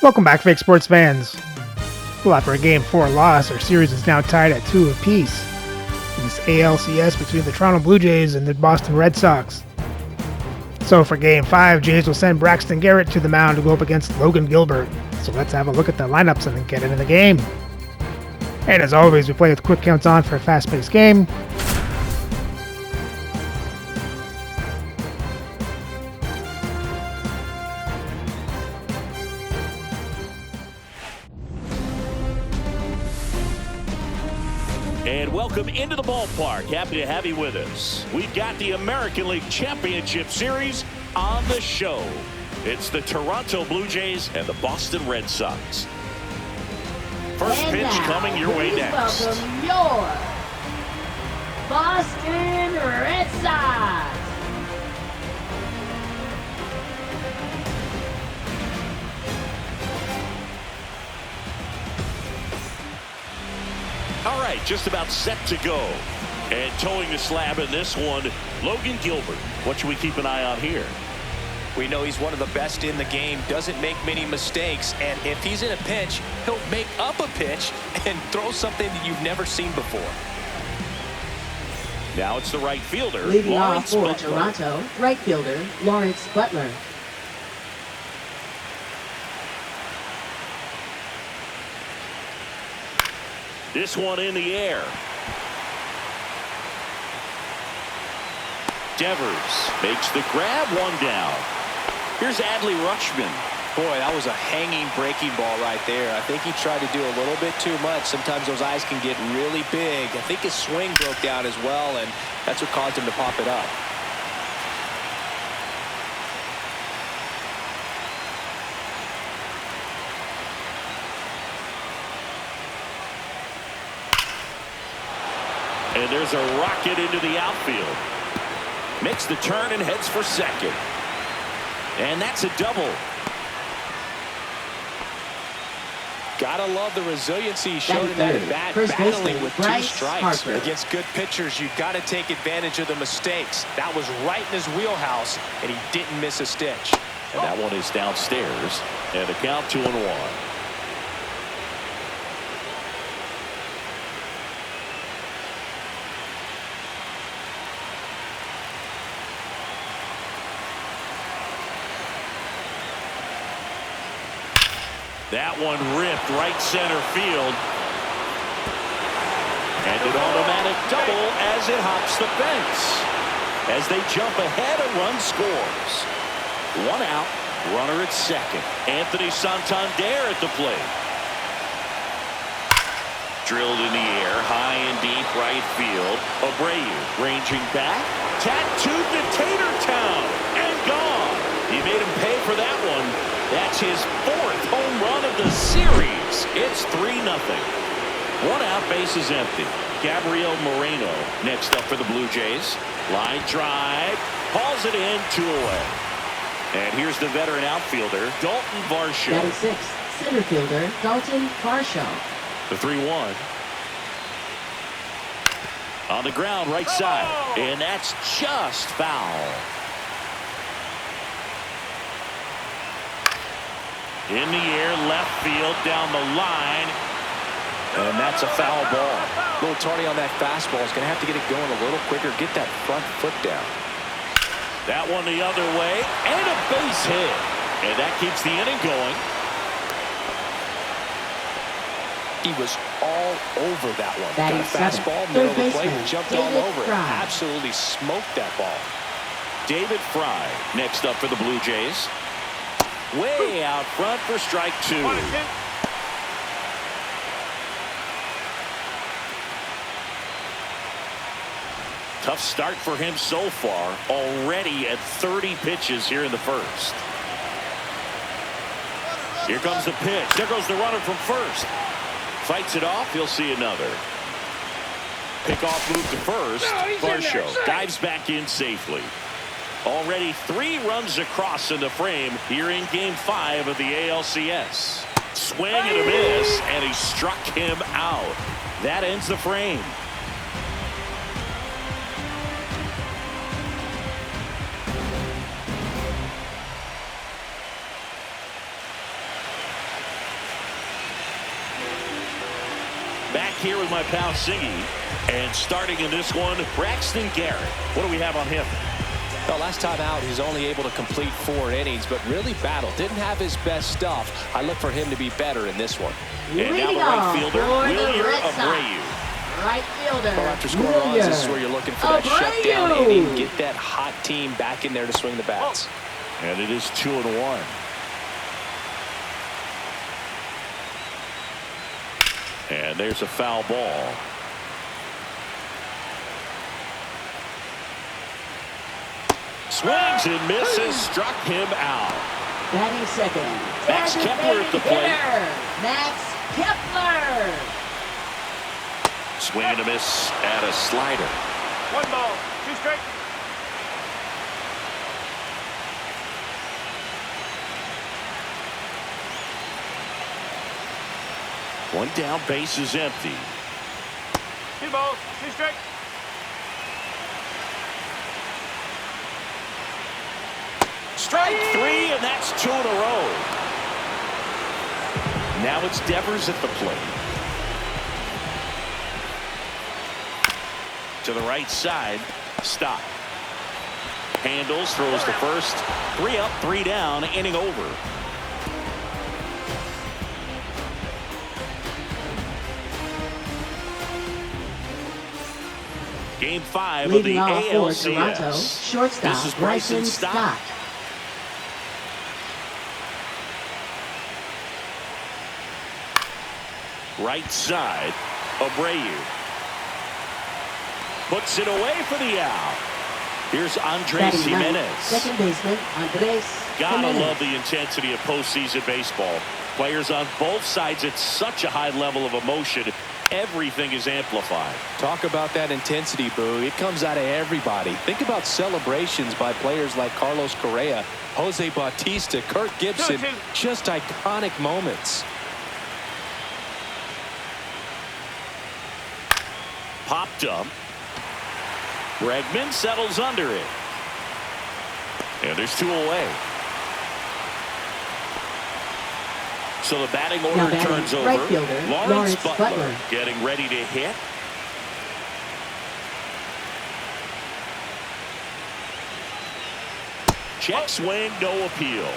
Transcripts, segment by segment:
Welcome back, fake sports fans. Well, after a Game 4 loss, our series is now tied at 2 apiece in this ALCS between the Toronto Blue Jays and the Boston Red Sox. So for Game 5, Jays will send Braxton Garrett to the mound to go up against Logan Gilbert. So let's have a look at the lineups and then get into the game. And as always, we play with quick counts on for a fast-paced game. And welcome into the ballpark. Happy to have you with us. We've got the American League Championship Series on the show. It's the Toronto Blue Jays and the Boston Red Sox. First and pitch coming your way next. Welcome your Boston Red Sox. All right, just about set to go. And towing the slab in this one, Logan Gilbert. What should we keep an eye on here? We know he's one of the best in the game, doesn't make many mistakes, and if he's in a pinch, he'll make up a pitch and throw something that you've never seen before. Now it's the right fielder, Leading off Lawrence for Butler. Toronto, right fielder Lawrence Butler. This one in the air. Devers makes the grab, one down. Here's Adley Rutschman. Boy, that was a hanging breaking ball right there. I think he tried to do a little bit too much. Sometimes those eyes can get really big. I think his swing broke down as well, and that's what caused him to pop it up. And there's a rocket into the outfield. Makes the turn and heads for second. And that's a double. Gotta love the resiliency he showed in that at bat, First battling baseman, with 2 Bryce strikes. Harper. Against good pitchers, you've got to take advantage of the mistakes. That was right in his wheelhouse, and he didn't miss a stitch. And that one is downstairs. And the count 2-1. That one ripped right center field. And an automatic double as it hops the fence. As they jump ahead, a run scores. 1 out, runner at second. Anthony Santander at the plate. Drilled in the air, high and deep right field. Abreu ranging back. Tattooed to Tatertown and gone. He made him pay for that one. That's his 4th home run of the series. It's 3-0. 1 out, base is empty. Gabriel Moreno next up for the Blue Jays. Line drive, hauls it in, 2 away. And here's the veteran outfielder, Dalton Varsho. Batting sixth, center fielder Dalton Varsho. The 3-1. On the ground, right side. And that's just foul. In the air, left field, down the line. And that's a foul ball. A little tardy on that fastball. He's going to have to get it going a little quicker. Get that front foot down. That one the other way. And a base hit. And that keeps the inning going. He was all over that one. Batting Got a fastball, seventh, middle of the third plate, baseman, jumped all David over it. Fry. Absolutely smoked that ball. David Fry next up for the Blue Jays. Way out front for strike 2. Tough start for him so far. Already at 30 pitches here in the first. Here comes the pitch. There goes the runner from first. Fights it off. He'll see another. Pickoff move to first. Varsho dives back in safely. Already 3 runs across in the frame here in Game 5 of the ALCS. Swing and a miss, and he struck him out. That ends the frame. with my pal Siggy. And starting in this one, Braxton Garrett. What do we have on him? Well, last time out, he's only able to complete 4 innings, but really battled. Didn't have his best stuff. I look for him to be better in this one. And now the right fielder, Willier Abreu. Right fielder. Well, after scoring runs, this is where you're looking for that shutdown inning. Get that hot team back in there to swing the bats. And it is 2-1. And there's a foul ball. Swings and misses, struck him out. Batting second. Max Kepler at the plate. Max Kepler. Swing and a miss at a slider. 1 ball, 2 strikes. One down, base is empty. 2 balls, 2 strikes. Strike 3, and that's 2 in a row. Now it's Devers at the plate. To the right side, stop. Handles, throws the first. 3 up, 3 down, inning over. Game 5 of the ALCS. Toronto, shortstop This is Bryson Stott. Right side, Abreu. Puts it away for the out. Here's Andres Jimenez. Second baseman, Andres Gotta Jimenez. love the intensity of postseason baseball. Players on both sides at such a high level of emotion. Everything is amplified. Talk about that intensity, Boo. It comes out of everybody. Think about celebrations by players like Carlos Correa, Jose Bautista, Kirk Gibson. Just iconic moments. Popped up. Bregman settles under it. And there's 2 away. So the batting order turns over. Right fielder, Lawrence Butler getting ready to hit. Check swing, no appeal.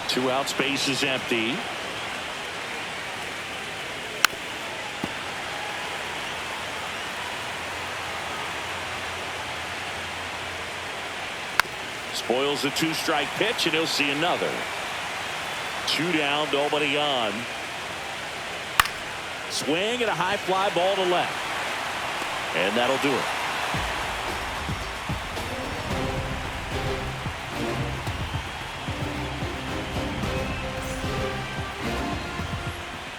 2 outs, base is empty. Spoils a 2-strike pitch, and he'll see another. 2 down, nobody on. Swing and a high fly ball to left. And that'll do it.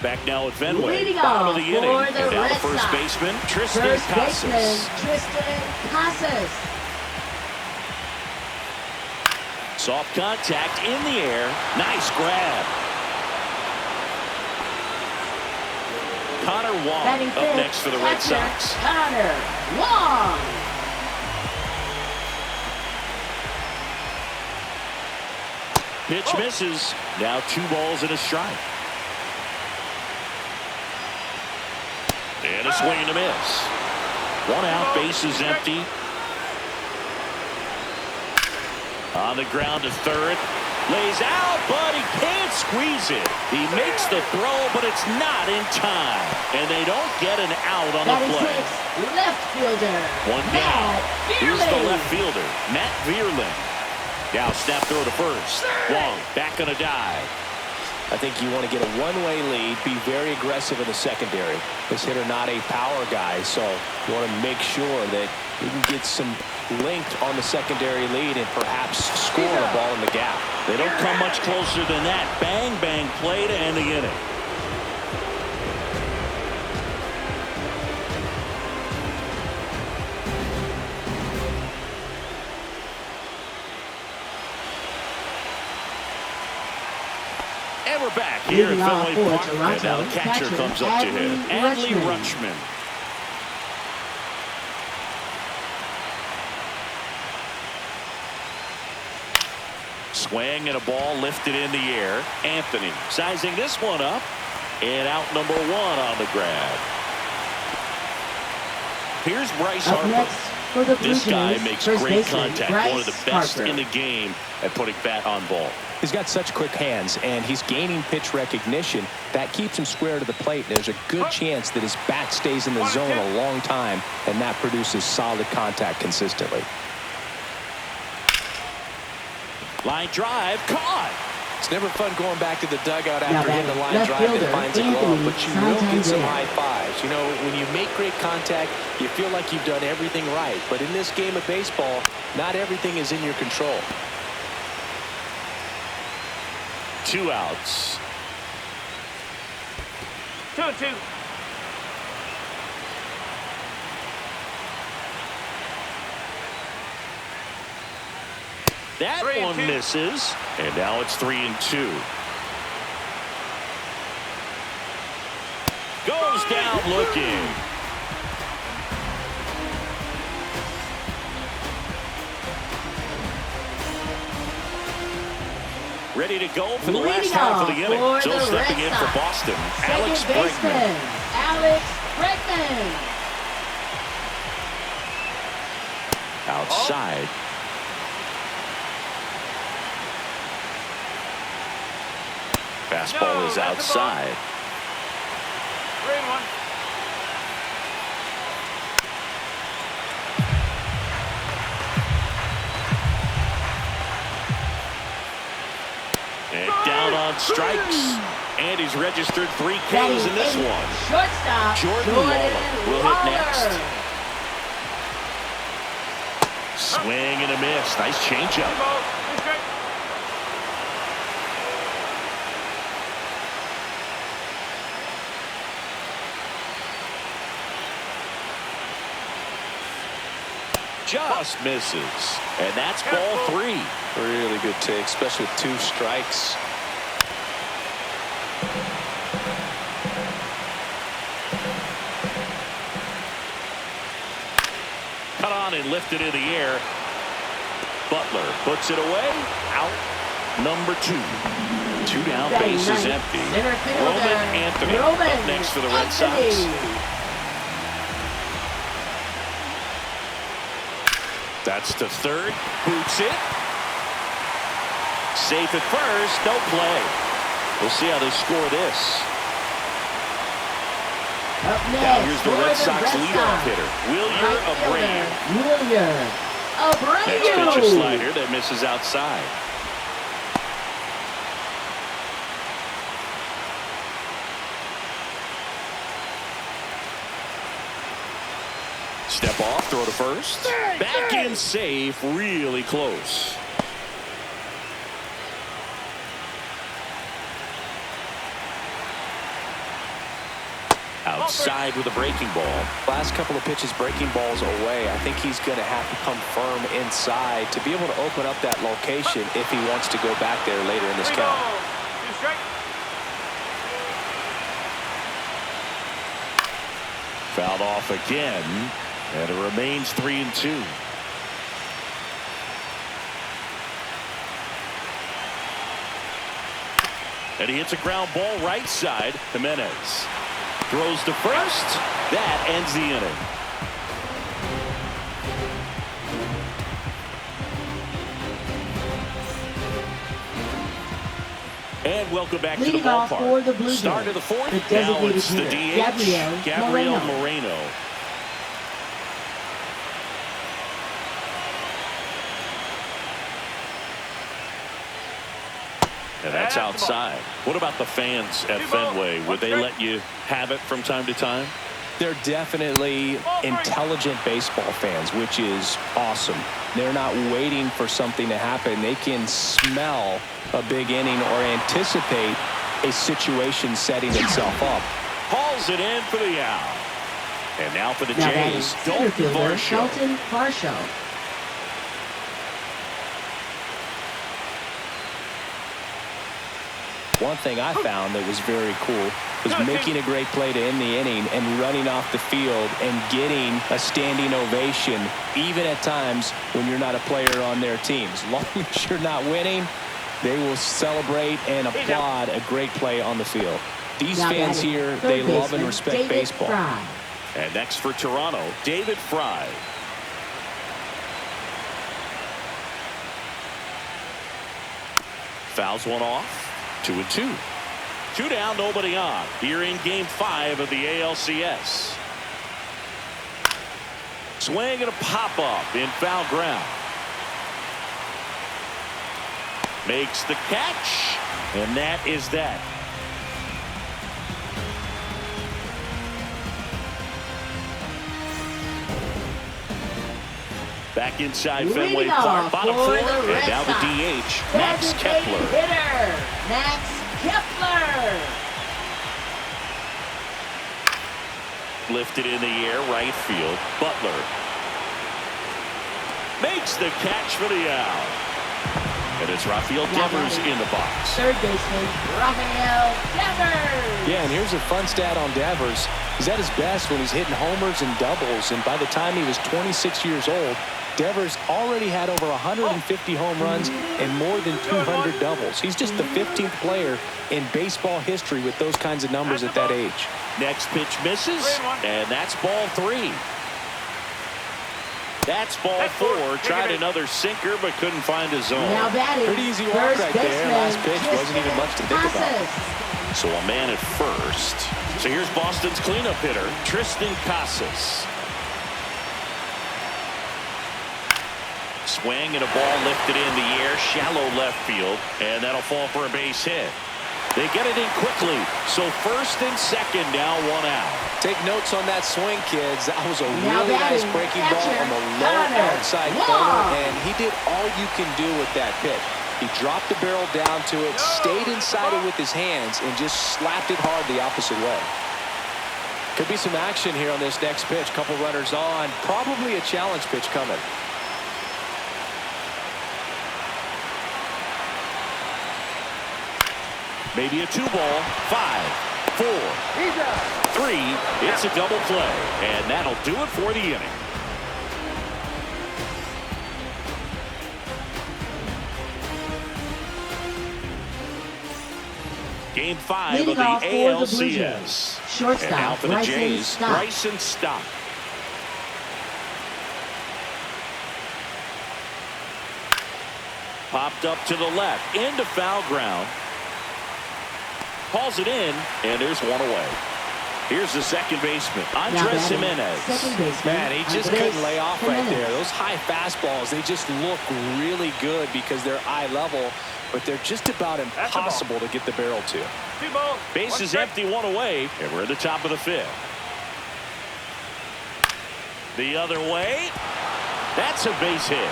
Back now at Fenway. Leading Bottom of off the inning. for the And now Red the first Sox. baseman, Tristan First Casas. baseman, Tristan Casas. Soft contact in the air. Nice grab. Connor Wong Batting up fifth, next for the Red catcher, Sox. Connor Wong. Pitch misses. Now 2 balls and a strike. And a swing and a miss. 1 out, base is empty. On the ground to third. Lays out, but he can't squeeze it. He makes the throw, but it's not in time. And they don't get an out on the Batting play. sixth, left fielder. 1 down. Matt Here's the Vierling. left fielder, Matt Vierling. Now snap throw to first. Wong back on a dive. I think you want to get a one-way lead, be very aggressive in the secondary. This hitter not a power guy, so you want to make sure that you can get some length on the secondary lead and perhaps score a ball in the gap. They don't come much closer than that. Bang, bang play to end the inning. And we're back here Leading at off Fenway for Park. And Toronto, now the catcher comes up to hit. Adley Rutschman. Swing and a ball lifted in the air. Anthony sizing this one up. And out number 1 on the grab. Here's Bryce Up Harper. next for the Blue This guy Jays, makes first great baseman, contact. Bryce One of the best Harper. in the game at putting bat on ball. He's got such quick hands, and he's gaining pitch recognition. That keeps him square to the plate. There's a good chance that his bat stays in the zone a long time, and that produces solid contact consistently. Line drive, caught. It's never fun going back to the dugout Now after hitting the line left drive fielder, that finds a glove, Anthony but you will get some Santander. high fives. You know, when you make great contact, you feel like you've done everything right. But in this game of baseball, not everything is in your control. 2 outs. 2-2. That 3-2. one misses, and now it's 3-2. Goes down looking. Ready to go for the last Leading half of off the inning. for So the stepping Red in for Sox, Boston, second Alex baseman, Bregman. Alex Bregman. Outside. Fastball No, is that's a ball. outside. 3-1. And down on strikes. And he's registered 3 Ks Batting in this eighth, one. Shortstop Jordan Waller will hit next. Waller. Swing and a miss. Nice changeup. 2 balls, 2 strikes. Just misses. And that's ball 3. Really good take, especially with 2 strikes. Cut on and lifted in the air. Butler puts it away. Out number 2. 2 down, Batting base is ninth, empty. center fielder, Roman Anthony Roman up next for the Red Sox. Anthony. That's to third. Boots it. Safe at first. No play. We'll see how they score this. Up next Now here's the for Red Sox Red leadoff Sox, hitter, Wilyer right Abreu. fielder, Wilyer Next pitch a Abreu. slider that misses outside. Step off, throw to first. Back in safe, really close. Outside with a breaking ball. Last couple of pitches breaking balls away. I think he's going to have to come firm inside to be able to open up that location if he wants to go back there later in this 3 count. balls, 2 strikes. Fouled off again, and it remains 3-2. And he hits a ground ball right side. Jimenez throws to first. That ends the inning. And welcome back to the Leading off for the ballpark. Blue Start Jays, of the fourth. the Now designated it's the hitter, DH, Gabriel Moreno. And that's outside. What about the fans at Fenway? Would they let you have it from time to time? They're definitely intelligent baseball fans, which is awesome. They're not waiting for something to happen. They can smell a big inning or anticipate a situation setting itself up. Hauls it in for the out. And now for the Now batting Jays, center Dalton fielder, Varsho. Dalton Varsho. One thing I found that was very cool was making a great play to end the inning and running off the field and getting a standing ovation, even at times when you're not a player on their team. As long as you're not winning, they will celebrate and applaud a great play on the field. These Now fans batting here, third they love and baseman, respect David baseball. Fry. And next for Toronto, David Fry. Fouls one off. 2-2. 2 down, nobody on. Here in Game 5 of the ALCS. Swing and a pop-up in foul ground. Makes the catch, and that is that. Back inside Fenway Park, bottom 4, and now the DH, Max Kepler. Hitter, Max Kepler. Lifted in the air, right field. Butler makes the catch for the out. And it's Rafael Devers in the box. Third baseman, Rafael Devers. Yeah, and here's a fun stat on Devers. He's at his best when he's hitting homers and doubles, and by the time he was 26 years old, Devers already had over 150 home runs and more than 200 doubles. He's just the 15th player in baseball history with those kinds of numbers at that age. Next pitch misses, and that's ball 3. That's ball 4. Tried another sinker, but couldn't find a zone. Now batting, pretty easy walk right there. Last pitch wasn't even much to think about. So a man at first. So here's Boston's cleanup hitter, Tristan Casas. Swing and a ball lifted in the air, shallow left field, and that'll fall for a base hit. They get it in quickly, so first and second now, 1 out. Take notes on that swing, kids. That was a really nice breaking ball on the low outside corner, and he did all you can do with that pitch. He dropped the barrel down to it, stayed inside it with his hands, and just slapped it hard the opposite way. Could be some action here on this next pitch. Couple runners on, probably a challenge pitch coming. Maybe a 2-ball, 5, 4, 3. It's a double play, and that'll do it for the inning. Game 5 of the ALCS. Shortstop, and now for the Jays, Stock. Bryson Stott. Popped up to the left, into foul ground. Calls it in, and there's one away. Here's the second baseman, Andres Jimenez. Man, he just couldn't lay off right there. Those high fastballs, they just look really good because they're eye level, but they're just about impossible to get the barrel to. Base is empty, 1 away, and we're at the top of the 5th. The other way. That's a base hit.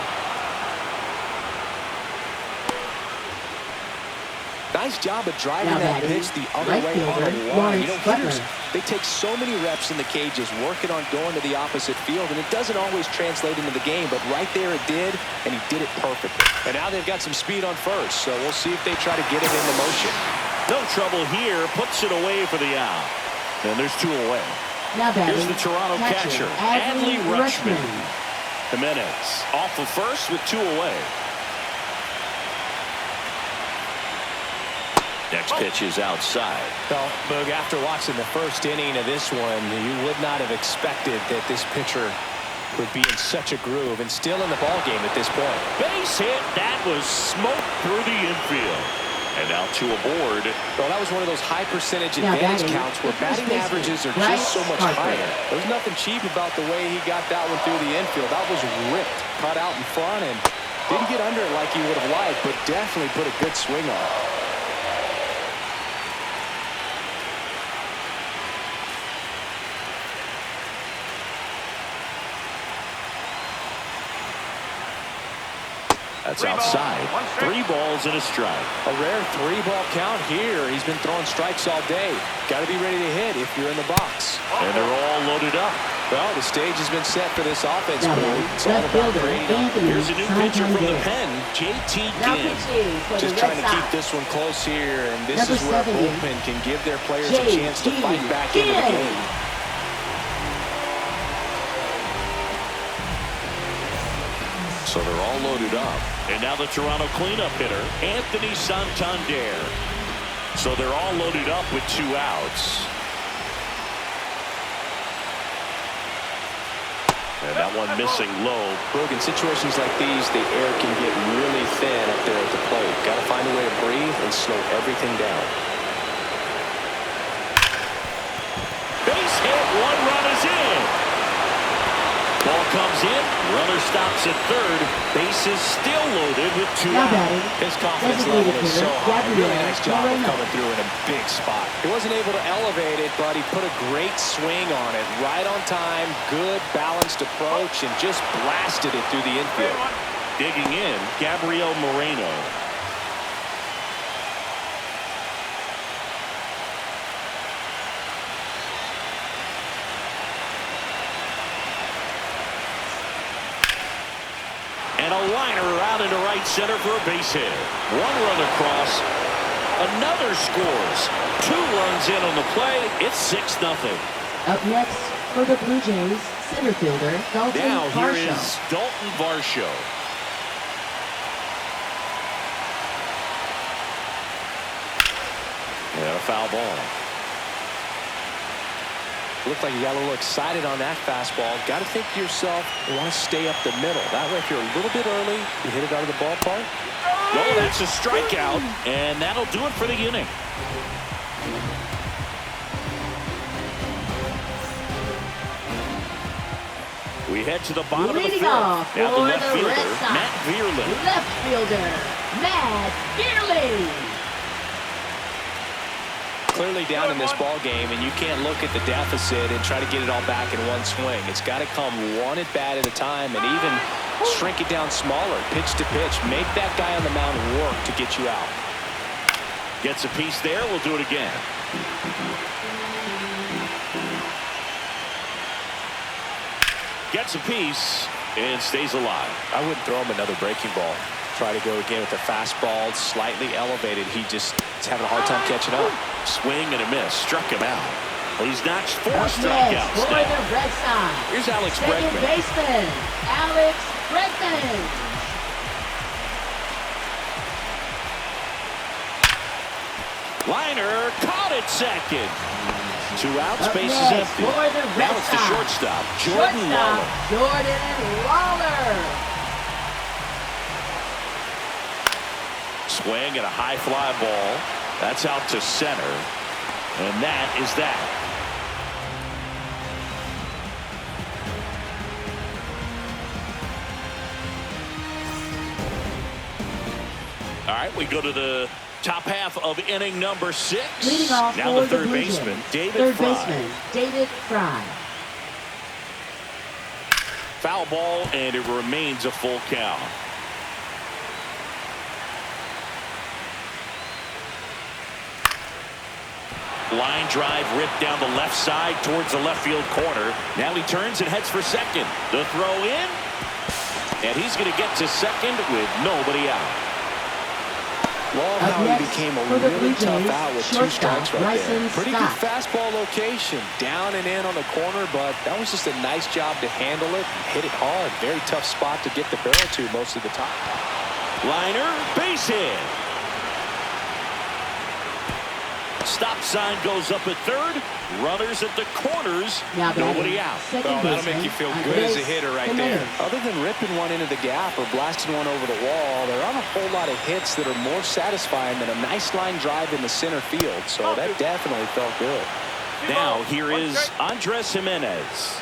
Nice job of driving that pitch the other way on the line. You know, hitters, they take so many reps in the cages working on going to the opposite field, and it doesn't always translate into the game, but right there it did, and he did it perfectly. And now they've got some speed on first, so we'll see if they try to get it into motion. No trouble here, puts it away for the out. And there's 2 away. Here's the Toronto catcher, Adley Rutschman. Jimenez off of first with 2 away. Next pitch is outside. Well, Boog, after watching the first inning of this one, you would not have expected that this pitcher would be in such a groove and still in the ballgame at this point. Base hit. That was smoke through the infield. And now 2 aboard. Well, that was one of those high percentage advantage counts where batting averages are just so much higher. There's nothing cheap about the way he got that one through the infield. That was ripped, caught out in front, and didn't get under it like he would have liked, but definitely put a good swing on it. That's outside. 3 balls and a strike. A rare 3-ball count here. He's been throwing strikes all day. Got to be ready to hit if you're in the box. And they're all loaded up. Well, the stage has been set for this offense. It's all about creating. Here's a new pitcher from the pen, J.T. Ginn. Just trying to keep this one close here, and this is where a bullpen can give their players a chance to fight back into the game. So they're all loaded up. And now the Toronto cleanup hitter, Anthony Santander. So they're all loaded up with 2 outs. that one missing low. Look, in situations like these, the air can get really thin up there at the plate. Got to find a way to breathe and slow everything down. Base hit, 1 run is in. Ball comes in, runner stops at third. Base is still loaded with 2 out. His confidence level is so high. Really nice job of coming through in a big spot. He wasn't able to elevate it, but he put a great swing on it. Right on time, good balanced approach, and just blasted it through the infield. Digging in, Gabriel Moreno. And a liner out into right center for a base hit. 1 run across. Another scores. 2 runs in on the play. It's 6-0. Up next for the Blue Jays, center fielder Dalton Now here Varsho. is Dalton Varsho. And a foul ball. Looked like you got a little excited on that fastball. Got to think to yourself, you want to stay up the middle. That way, if you're a little bit early, you hit it out of the ballpark. No, that's a strikeout, and that'll do it for the inning. We head to the bottom of the Leading fifth. off Now the for left the fielder, Red Sox, Matt Vierling. left fielder Matt Vierling. Clearly down in this ball game, and you can't look at the deficit and try to get it all back in one swing. It's got to come 1 at bat at a time, and even shrink it down smaller, pitch to pitch. Make that guy on the mound work to get you out. Gets a piece there. We'll do it again. Gets a piece and stays alive. I wouldn't throw him another breaking ball. Try to go again with the fastball, slightly elevated. He just is having a hard time catching up. Swing and a miss. Struck him out. Well, he's notched 4 Up next strikeouts for now. the Red Sox, Here's Alex second Bregman. baseman Alex Bregman. Liner caught at second. 2 outs, Up base is next empty. for the Red Now it's the Sox, shortstop, Jordan shortstop Lawler. Jordan Lawler. Swing and a high fly ball. That's out to center. And that is that. All right, we go to the top half of inning number 6. Leading off Now for the third Blue baseman, Jays, David third Fry. baseman David Fry. Foul ball, and it remains a full count. Line drive ripped down the left side towards the left field corner. Now he turns and heads for second. The throw in, and he's going to get to second with nobody out. Love Up how he next became a for the really Blue tough Jays, out with 2 shortstop, strikes right there. Bryson Pretty Stott. good fastball location. Down and in on the corner, but that was just a nice job to handle it. Hit it hard. Very tough spot to get the barrel to most of the time. Liner, base hit. Stop sign goes up at third. Runners at the corners. Now Nobody batting, out. second Well, that'll baseman, make you feel good Andres as a hitter right Jimenez. there. Other than ripping one into the gap or blasting one over the wall, there aren't a whole lot of hits that are more satisfying than a nice line drive in the center field. So that definitely felt good. Now here is Andres Jimenez.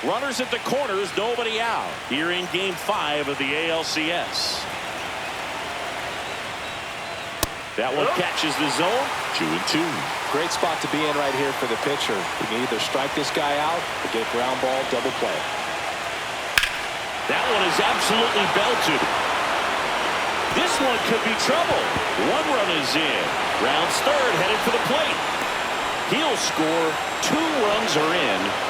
Runners at the corners, nobody out. Here in game 5 of the ALCS. That one catches the zone. 2-2. Great spot to be in right here for the pitcher. You can either strike this guy out or get ground ball double play. That one is absolutely belted. This one could be trouble. 1 run is in. Rounds third, headed for the plate. He'll score. 2 runs are in.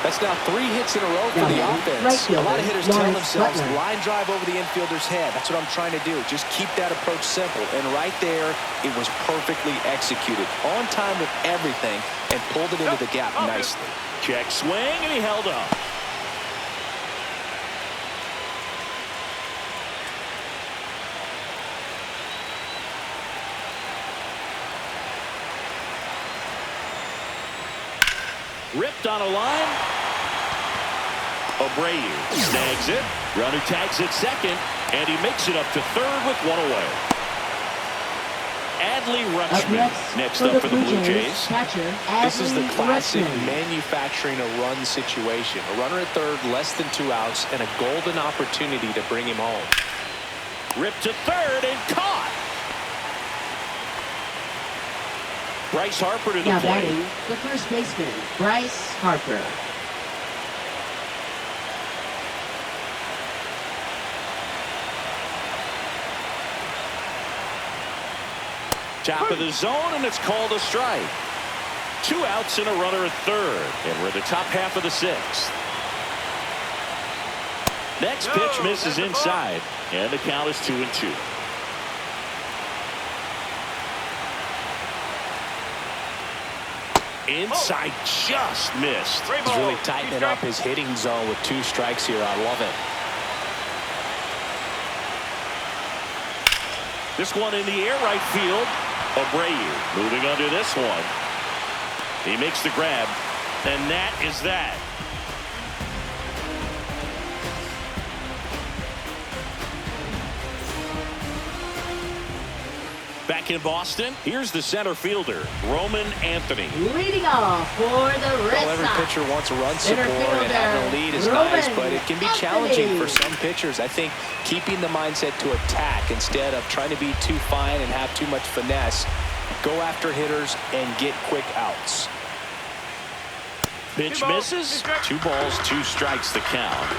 That's now 3 hits in a row for Now the batting, offense. right A lot of fielder, hitters tell Lawrence themselves, Butler. line drive over the infielder's head. That's what I'm trying to do. Just keep that approach simple. And right there, it was perfectly executed. On time with everything, and pulled it into the gap nicely. Check swing, and he held up. Ripped on a line. Abreu snags it. Runner tags it second, and he makes it up to third with one away. Adley Up Rutschman next for up for the Blue Jays. Catcher, This is the Adley classic Rutschman. manufacturing a run situation. A runner at third, less than 2 outs, and a golden opportunity to bring him home. Ripped to third and caught. Bryce Harper to the Now plate. batting, the first baseman, Bryce Harper. Top of the zone, and it's called a strike. 2 outs and a runner at third, and we're the top half of the 6th. Next pitch misses inside, and the count is 2-2. Inside, just missed. He's really tightening up his hitting zone with 2 strikes here. I love it. This one in the air, right field. Abreu moving under this one. He makes the grab, and that is that. Back in Boston, here's the center fielder, Roman Anthony. Leading off for the Red Well, every Sox. pitcher wants a run Center support, and fielder, having a lead is Roman nice, but it can be Anthony. challenging for some pitchers. I think keeping the mindset to attack instead of trying to be too fine and have too much finesse. Go after hitters and get quick outs. Pitch 2 balls, misses. 2 strikes. 2 balls, 2 strikes the count.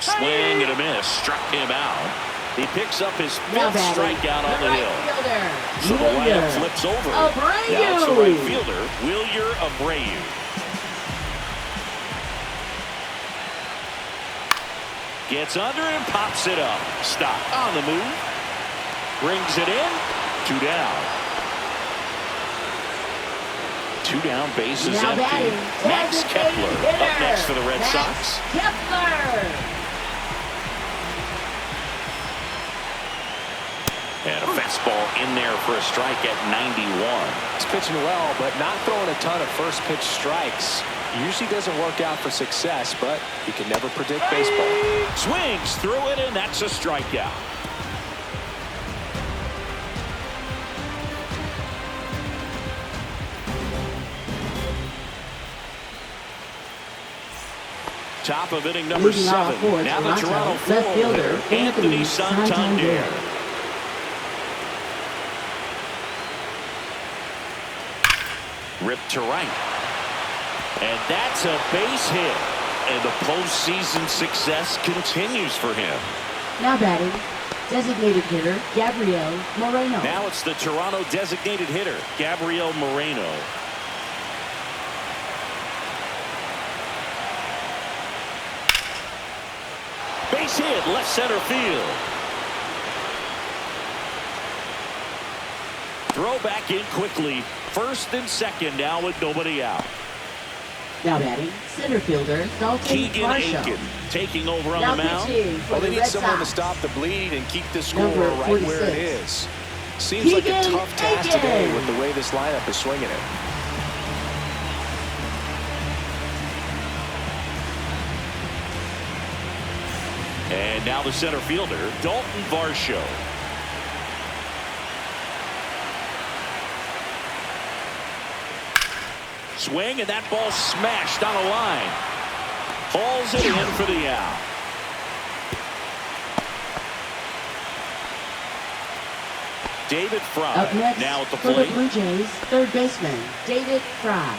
Swing and a miss. Struck him out. He picks up his Now 5th batting, strikeout on the right hill. fielder, So the lineup Wilyer flips over. Abreu. Now it's the right fielder, Wilyer Abreu. Gets under and pops it up. Stop on the move. Brings it in. 2 down. 2 down, bases Now empty. batting, Max designated Kepler hitter, up next for the Red Max Sox. Kepler. And a fastball in there for a strike at 91. He's pitching well, but not throwing a ton of first pitch strikes. Usually doesn't work out for success, but you can never predict baseball. Swings through it, and that's a strikeout. Top of inning number Leading off 7. for Now the Toronto, Toronto left forward, fielder, Anthony Santander. Santander. Ripped to right. And that's a base hit. And the postseason success continues for him. Now batting, designated hitter, Gabriel Moreno. Now it's the Toronto designated hitter, Gabriel Moreno. Base hit, left center field. Throw back in quickly. First and second now with nobody out. Now batting, center fielder, Dalton Keegan Varsho. Aiken taking over on Now the mound. pitching for Well, they the need Red someone to Sox. stop the bleed and keep the score Number right where 46. it is. Seems like a Keegan tough task today Aiken. with the way this lineup is swinging it. And now the center fielder, Dalton Varsho. Swing, and that ball smashed on a line. Hauls it in for the out. David Fry Up next now at the for the plate. Blue Jays, third baseman, David Fry.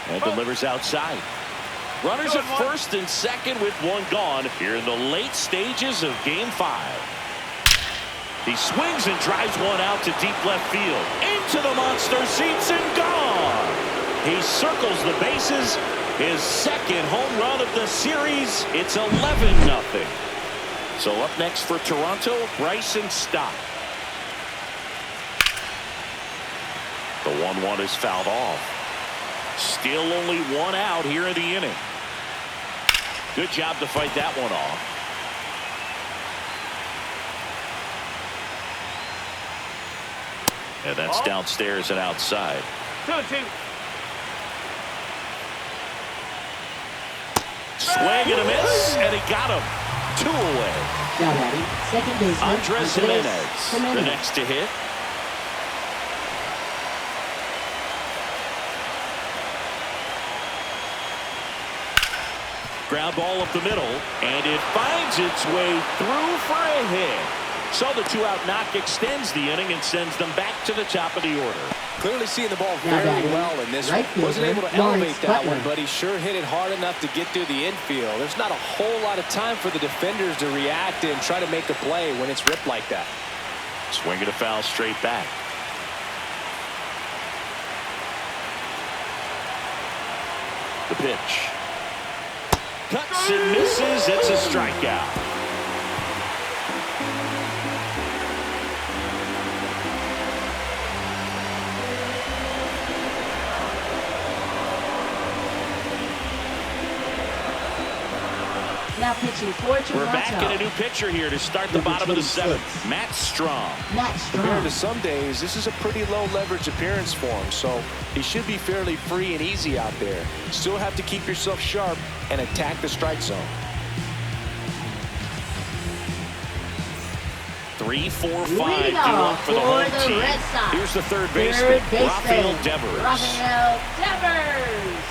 And delivers outside. Runners at first and second with one gone here in the late stages of Game 5. He swings and drives one out to deep left field. Into the monster seats and gone. He circles the bases. His second home run of the series. It's 11-0. So up next for Toronto, Bryson Stott. The 1-1 is fouled off. Still only one out here in the inning. Good job to fight that one off. And that's Ball. downstairs and outside. 2-2. Swing and a miss, and he got him. 2 away. Now batting, second baseman Andres Jimenez, the next to hit. Ground ball up the middle, and it finds its way through for a hit. So the 2-out knock extends the inning and sends them back to the top of the order. Clearly seeing the ball Now very batting, well in this right one. Wasn't fielder, able to Lawrence elevate that one, Butler. but he sure hit it hard enough to get through the infield. There's not a whole lot of time for the defenders to react and try to make a play when it's ripped like that. Swing and a foul straight back. The pitch. Cuts and misses. It's a strikeout. Now pitching for Toronto. We're back in a new pitcher here to start the Number bottom of the 26. 7th. Matt Strong. Matt Compared Strong. to some days, this is a pretty low leverage appearance for him, so he should be fairly free and easy out there. Still have to keep yourself sharp and attack the strike zone. 3, 4, 5 due Leading up off for the for home the team. Red Sox. Here's the third baseman, Rafael Devers. Rafael Devers.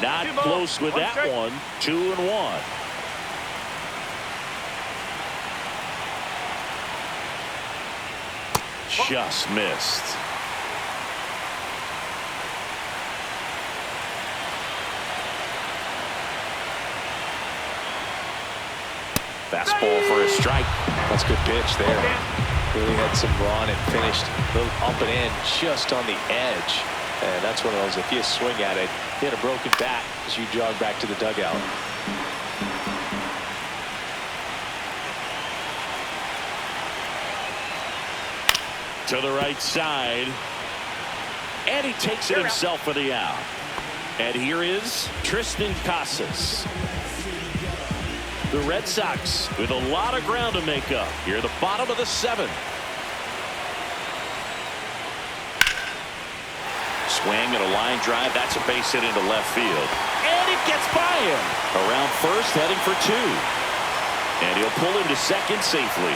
Not 2 balls, close with 1 that strike. one. 2-1. Just missed. Fastball for a strike. That's a good pitch there. Really had some run and finished a little up and in just on the edge. And that's one of those, if you swing at it, hit a broken bat as you jog back to the dugout. To the right side. And he takes it himself for the out. And here is Tristan Casas. The Red Sox with a lot of ground to make up here at the bottom of the 7th. Swing and a line drive. That's a base hit into left field. And it gets by him. Around first, heading for 2. And he'll pull into second safely.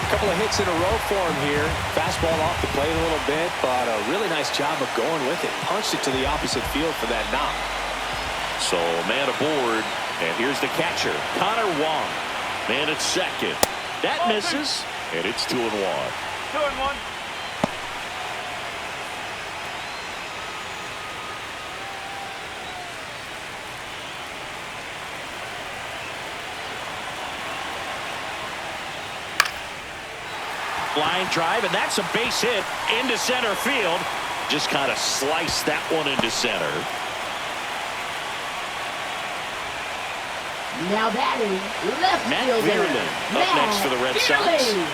A couple of hits in a row for him here. Fastball off the plate a little bit, but a really nice job of going with it. Punched it to the opposite field for that knock. So man aboard, and here's the catcher, Connor Wong. Man at second. That misses, and it's 2-1. 2-1. Line drive, and that's a base hit into center field. Just kind of sliced that one into center. Now batting, left Matt fielder. Vierling up Matt next for the Red Sox. Vierling.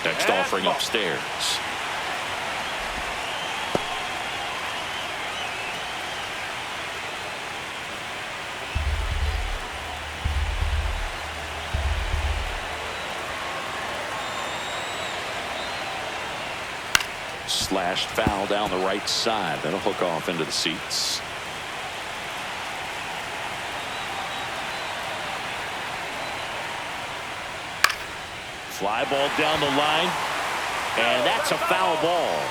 Next offering upstairs. Slashed foul down the right side. That'll hook off into the seats. Fly ball down the line, and that's a foul ball.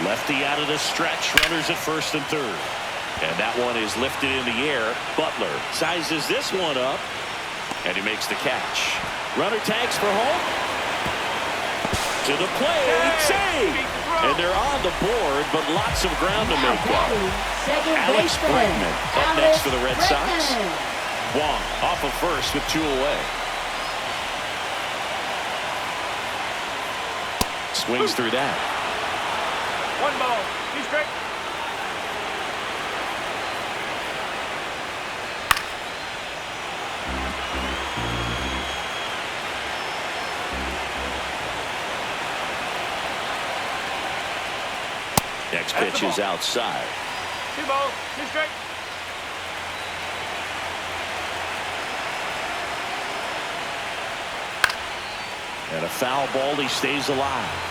Lefty out of the stretch, runners at first and third. And that one is lifted in the air. Butler sizes this one up, and he makes the catch. Runner tags for home. To the plate, save! And they're on the board, but lots of ground to Now make up. batting, second Alex baseman. Bregman up Alex next for the Red Sox. Bregman. Wong off of first with 2 away. Swings through that. 1 ball, 2 strikes. Next pitch is outside. 2 balls, 2 strikes. And a foul ball. He stays alive.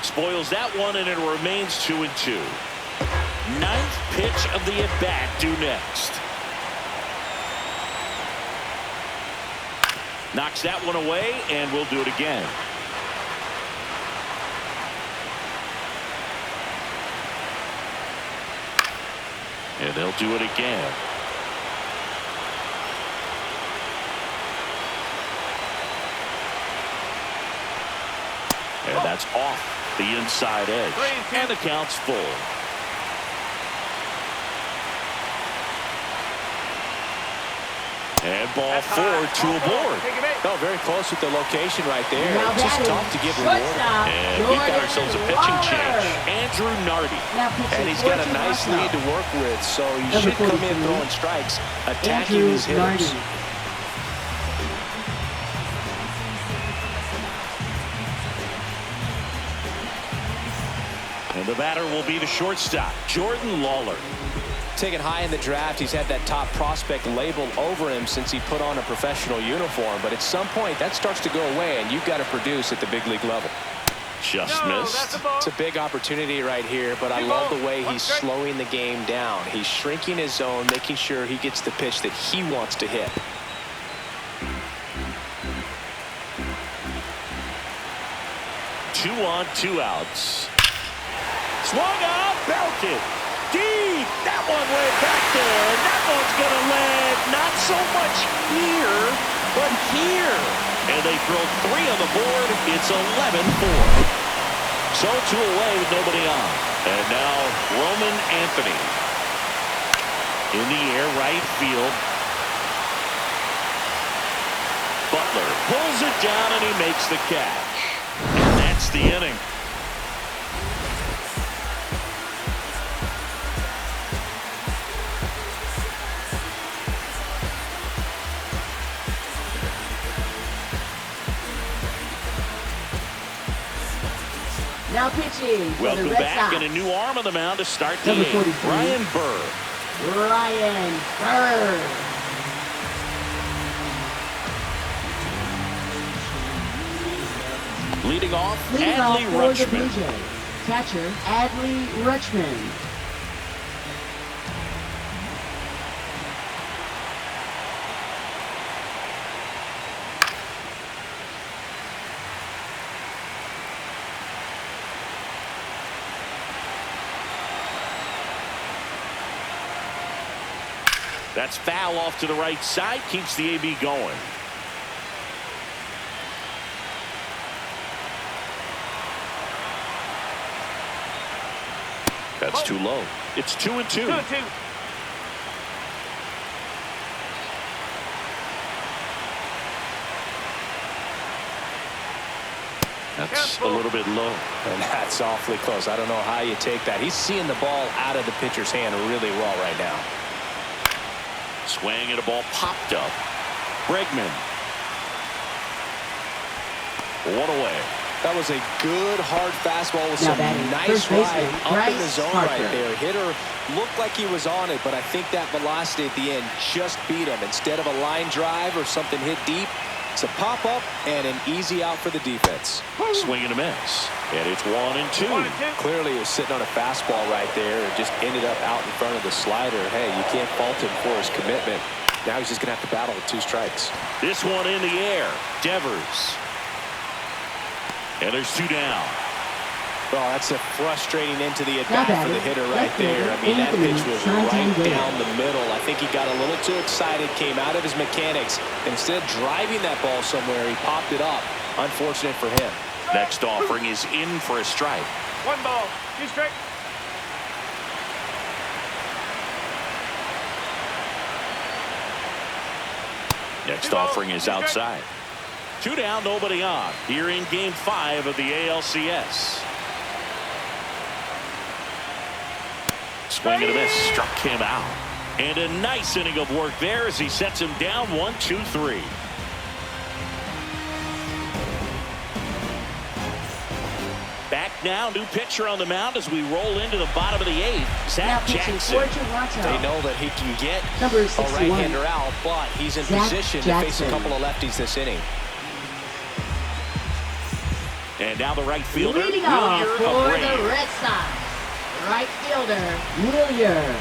Spoils that one, and it remains 2-2. Ninth pitch of the at-bat due next. Knocks that one away, and we'll do it again. And they'll do it again. And that's off the inside edge. And the count's full. And ball 4, 2 aboard. Oh, very close with the location right there. It's just tough to give reward. And we've got ourselves a pitching change. Andrew Nardi. And he's got a nice lead to work with, so he should come in throwing strikes, attacking his hitters. And the batter will be the shortstop, Jordan Lawler. Taken high in the draft, he's had that top prospect label over him since he put on a professional uniform. But at some point, that starts to go away, and you've got to produce at the big league level. Just missed. It's a big opportunity right here, but I love the way he's slowing the game down. He's shrinking his zone, making sure he gets the pitch that he wants to hit. Two on, 2 outs. Swung out, belted. Deep. That one way back there. That one's going to land not so much here, but here. And they throw 3 on the board. It's 11-4. So 2 away with nobody on. And now Roman Anthony. In the air, right field. Butler pulls it down and he makes the catch. And that's the inning. Now pitching for Welcome the Red back, Sox. and a new arm on the mound to start the Number game. 43. Ryan Burr. Ryan Burr. Leading off, Leading off Adley for the Blue Rutschman. Jays. Catcher, Adley Rutschman. That's foul off to the right side, keeps the AB going. That's too low. It's 2-2. 2-2. That's a little bit low. And that's awfully close. I don't know how you take that. He's seeing the ball out of the pitcher's hand really well right now. Swing and a ball popped up. Bregman. 1 away. That was a good hard fastball with Now some batting, nice first baseman, ride up in the Bryce zone Harper. right there. Hitter looked like he was on it, but I think that velocity at the end just beat him. Instead of a line drive or something hit deep, it's a pop-up and an easy out for the defense. Swing and a miss. And it's 1-2. 1-2. Clearly he was sitting on a fastball right there and just ended up out in front of the slider. Hey, you can't fault him for his commitment. Now he's just going to have to battle with 2 strikes. This one in the air. Devers. And there's 2 down. Oh, that's a frustrating into the Now at-bat for the batting, hitter right left there. I fielder, mean, that Anthony pitch was Santander. right down the middle. I think he got a little too excited, came out of his mechanics, and instead of driving that ball somewhere, he popped it up. Unfortunate for him. Next offering is in for a strike. 1 ball, 2 strikes. Next 2 balls, offering is 2 strikes. outside. 2 down, nobody on. Here in Game 5 of the ALCS. Swing and a miss. Struck him out. And a nice inning of work there as he sets him down 1-2-3. Back now, new pitcher on the mound as we roll into the bottom of the 8th. Zach Jackson. They know that he can get Number a 61. right-hander out, but he's in Zach position to face a couple of lefties this inning. And now the right fielder, Leading off for Abreu. the Red Sox, right fielder, Wilyer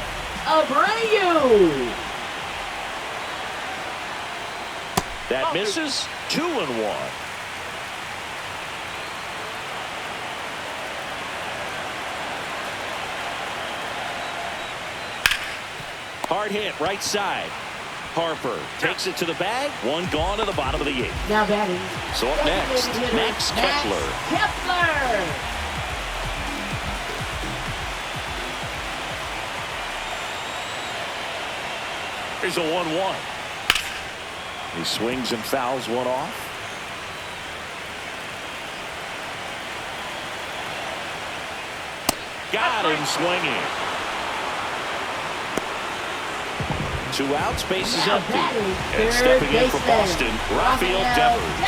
Abreu. That misses. 2-1. Hard hit, right side. Harper takes it to the bag. 1 gone to the bottom of the 8th. Now batting. So up next, Hitter, Max Kepler. Kepler. Here's a 1-1. He swings and fouls one off. Got him swinging. 2 outs, base is Now empty. batting, And third stepping in for baseman, Boston, Rafael Devers.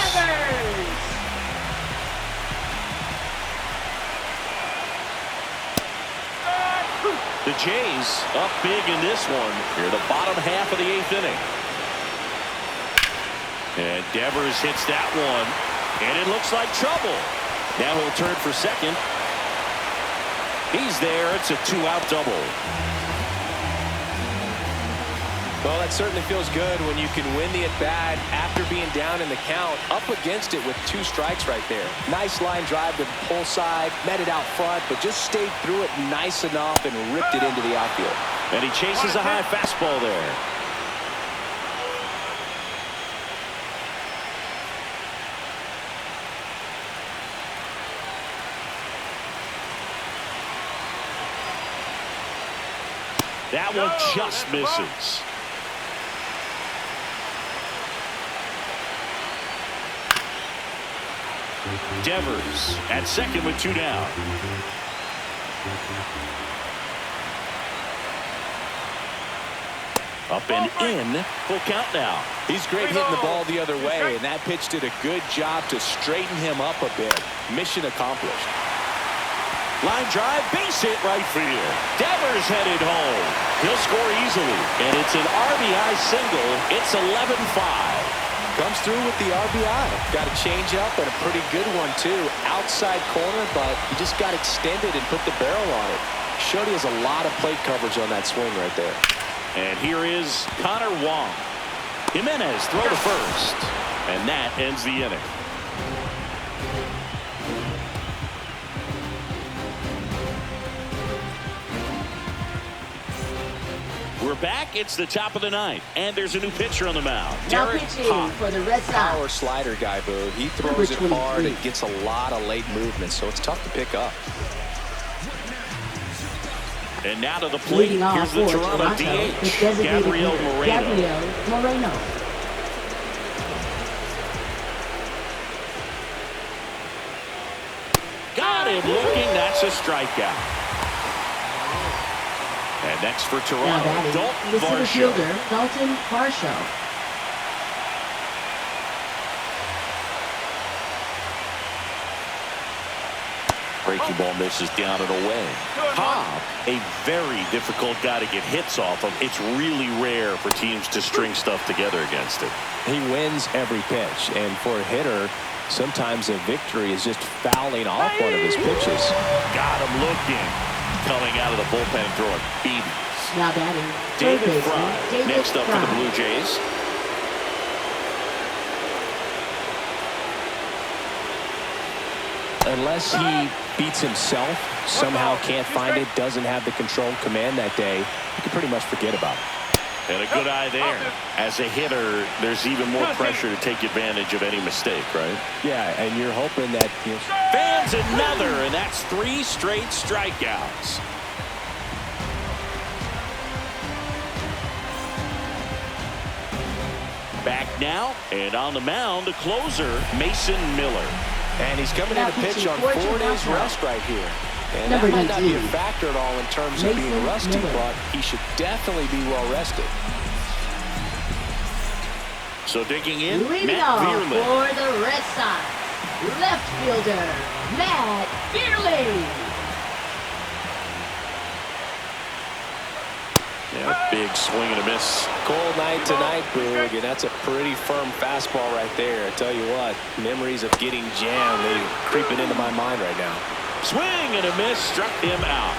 The Jays up big in this one. Here, the bottom half of the 8th inning. And Devers hits that one. And it looks like trouble. Now he'll turn for second. He's there. It's a 2-out double. Well, that certainly feels good when you can win the at-bat after being down in the count, up against it with 2 strikes right there. Nice line drive to the pull side, met it out front, but just stayed through it nice enough and ripped it into the outfield. And he chases a high fastball there. That one just misses. Devers at second with 2 down. Up and in. Full count now. He's great hitting the ball the other way, and that pitch did a good job to straighten him up a bit. Mission accomplished. Line drive, base hit right field. Devers headed home. He'll score easily. And it's an RBI single. It's 11-5. Comes through with the RBI. Got a change up and a pretty good one, too. Outside corner, but he just got extended and put the barrel on it. Showed he has a lot of plate coverage on that swing right there. And here is Connor Wong. Jimenez throw to first. And that ends the inning. We're back. It's the top of the 9th, and there's a new pitcher on the mound. Now Derek pitching Hahn. for the Red Sox. Power slider guy, Boo. He throws it hard and gets a lot of late movement, so it's tough to pick up. And now to the plate. Leading off Here's the for Toronto the DH, designated Gabriel hitter, Moreno. Gabriel Moreno. Got him looking. That's a strikeout. And next for Now Toronto, batting, Dalton the center Varsho. fielder, Dalton Varsho. Breaking ball misses down and away. Cobb, a very difficult guy to get hits off of. It's really rare for teams to string stuff together against it. He wins every pitch, and for a hitter, sometimes a victory is just fouling off one of his pitches. Got him looking. Coming out of the bullpen and throwing BBs. Now batting, third David baseman, Fry David next up for the Fry. Blue Jays. Unless he beats himself, somehow can't find it, doesn't have the control command that day, you can pretty much forget about it. And a good eye there. As a hitter, there's even more pressure to take advantage of any mistake, right? Yeah, and you're hoping that Fans another, and that's 3 straight strikeouts. Back back now, and on the mound, the closer, Mason Miller. And he's coming in to pitch on 4 days rest right here. And Number that might not be a 19. factor at all in terms of being Mason rusty, Miller. but he should definitely be well rested. So digging in, Leading Matt off Vierling. for the Red Sox, left fielder, Matt Vierling. Yeah, big swing and a miss. Cold night tonight, Boog, and that's a pretty firm fastball right there. I tell you what, memories of getting jammed, they're creeping into my mind right now. Swing and a miss, struck him out.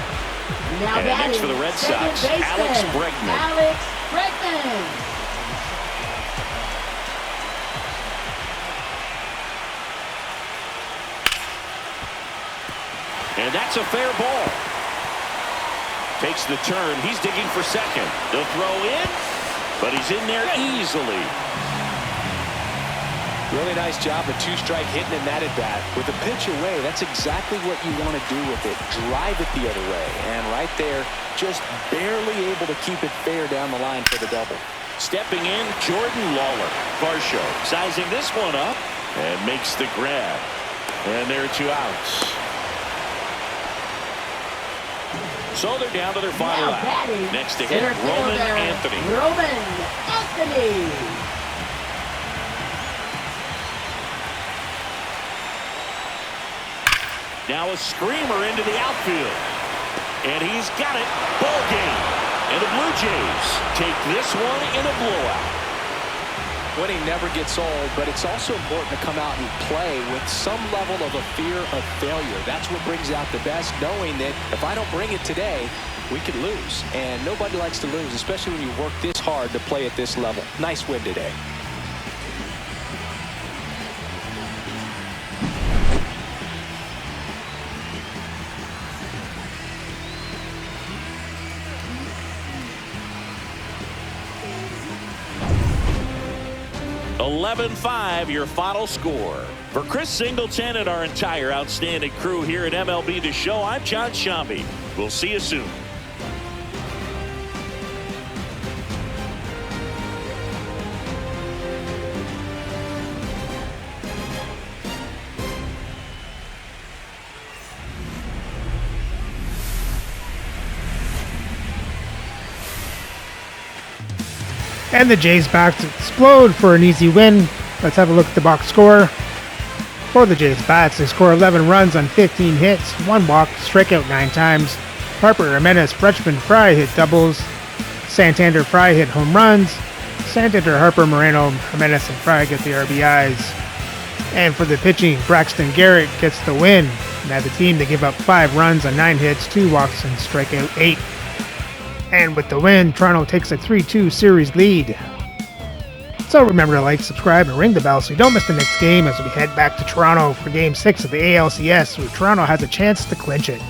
Now And batting, next for the Red second Sox, baseman, Alex Bregman. Alex Bregman. And that's a fair ball. Takes the turn. He's digging for second. The throw in, but he's in there easily. Really nice job of two-strike hitting in that at-bat. With a pitch away, that's exactly what you want to do with it. Drive it the other way. And right there, just barely able to keep it fair down the line for the double. Stepping in, Jordan Lawler. Varsho sizing this one up and makes the grab. And there are 2 outs. So they're down to their final Now out. batting, Next to hit, center Roman fielder, Anthony. Roman Anthony. Now a screamer into the outfield. And he's got it. Ball game. And the Blue Jays take this one in a blowout. Winning never gets old, but it's also important to come out and play with some level of a fear of failure. That's what brings out the best, knowing that if I don't bring it today, we could lose. And nobody likes to lose, especially when you work this hard to play at this level. Nice win today. (11-5) your final score. For Chris Singleton and our entire outstanding crew here at MLB The Show, I'm John Shambi. We'll see you soon. And the Jays back to explode for an easy win. Let's have a look at the box score. For the Jays bats, they score 11 runs on 15 hits, 1 walk, strike out 9 times. Harper, Jimenez, Fretchman, Fry hit doubles. Santander, Fry hit home runs. Santander, Harper, Moreno, Jimenez, and Fry get the RBIs. And for the pitching, Braxton Garrett gets the win. Now the team, they give up 5 runs on 9 hits, 2 walks, and strike out 8. And with the win, Toronto takes a 3-2 series lead. So remember to like, subscribe, and ring the bell so you don't miss the next game as we head back to Toronto for Game 6 of the ALCS, where Toronto has a chance to clinch it.